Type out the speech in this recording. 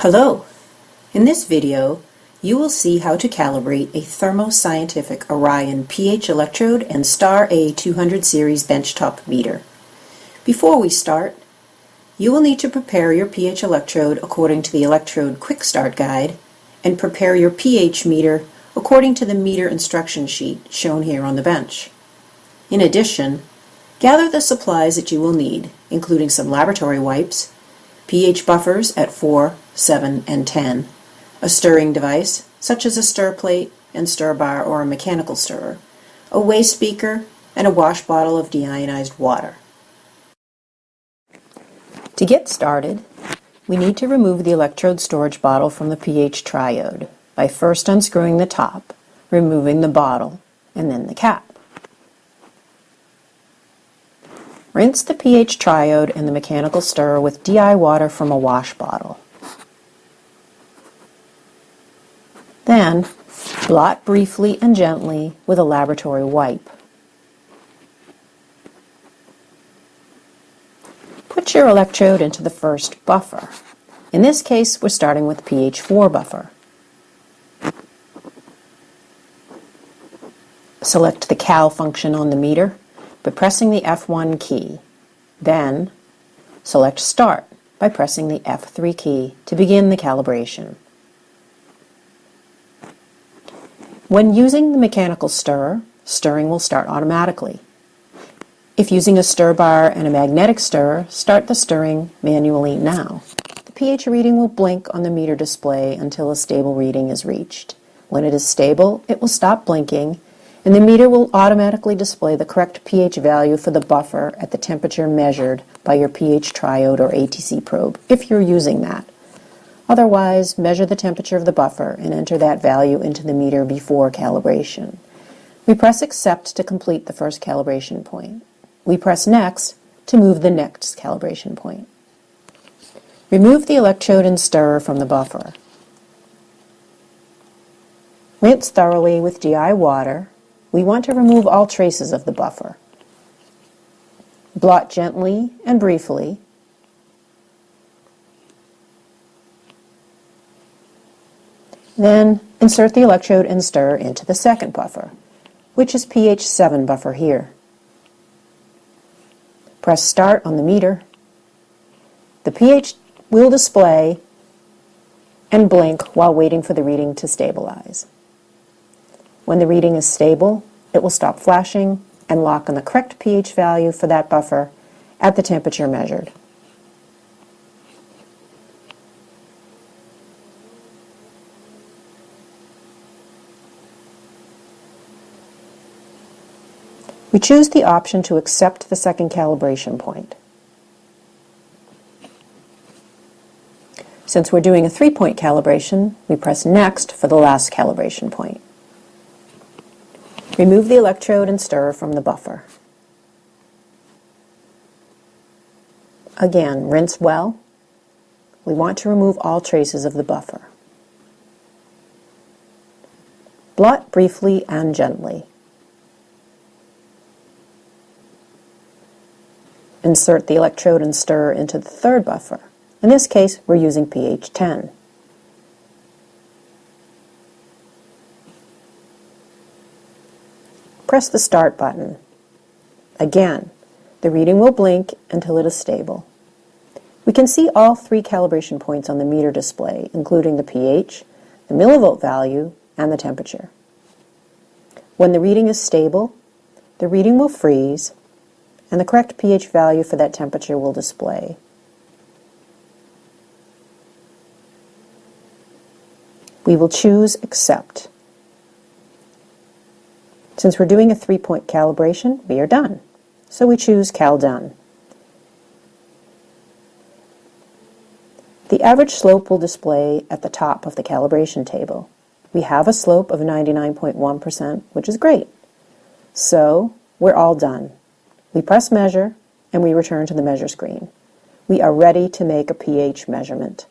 Hello! In this video, you will see how to calibrate a Thermo Orion pH electrode and Star A211 series benchtop meter. Before we start, you will need to prepare your pH electrode according to the electrode quick start guide and prepare your pH meter according to the meter instruction sheet shown here on the bench. In addition, gather the supplies that you will need, including some laboratory wipes, pH buffers at 4, 7, and 10, a stirring device such as a stir plate and stir bar or a mechanical stirrer, a waste beaker, and a wash bottle of deionized water. To get started, we need to remove the electrode storage bottle from the pH triode by first unscrewing the top, removing the bottle, and then the cap. Rinse the pH triode and the mechanical stirrer with DI water from a wash bottle. Then, blot briefly and gently with a laboratory wipe. Put your electrode into the first buffer. In this case, we're starting with pH 4 buffer. Select the cal function on the meter by pressing the F1 key. Then, select Start by pressing the F3 key to begin the calibration. When using the mechanical stirrer, stirring will start automatically. If using a stir bar and a magnetic stirrer, start the stirring manually now. The pH reading will blink on the meter display until a stable reading is reached. When it is stable, it will stop blinking, and the meter will automatically display the correct pH value for the buffer at the temperature measured by your pH triode or ATC probe, if you're using that. Otherwise, measure the temperature of the buffer and enter that value into the meter before calibration. We press Accept to complete the first calibration point. We press Next to move the next calibration point. Remove the electrode and stirrer from the buffer. Rinse thoroughly with DI water. We want to remove all traces of the buffer. Blot gently and briefly. Then insert the electrode and stirrer into the second buffer, which is pH 7 buffer here. Press Start on the meter. The pH will display and blink while waiting for the reading to stabilize. When the reading is stable, it will stop flashing and lock on the correct pH value for that buffer at the temperature measured. We choose the option to accept the second calibration point. Since we're doing a 3-point calibration, we press Next for the last calibration point. Remove the electrode and stirrer from the buffer. Again, rinse well. We want to remove all traces of the buffer. Blot briefly and gently. Insert the electrode and stirrer into the third buffer. In this case, we're using pH 10. Press the Start button. Again, the reading will blink until it is stable. We can see all 3 calibration points on the meter display, including the pH, the millivolt value, and the temperature. When the reading is stable, the reading will freeze, and the correct pH value for that temperature will display. We will choose Accept. Since we're doing a 3-point calibration, we are done. So we choose Cal Done. The average slope will display at the top of the calibration table. We have a slope of 99.1%, which is great. So we're all done. We press Measure, and we return to the measure screen. We are ready to make a pH measurement.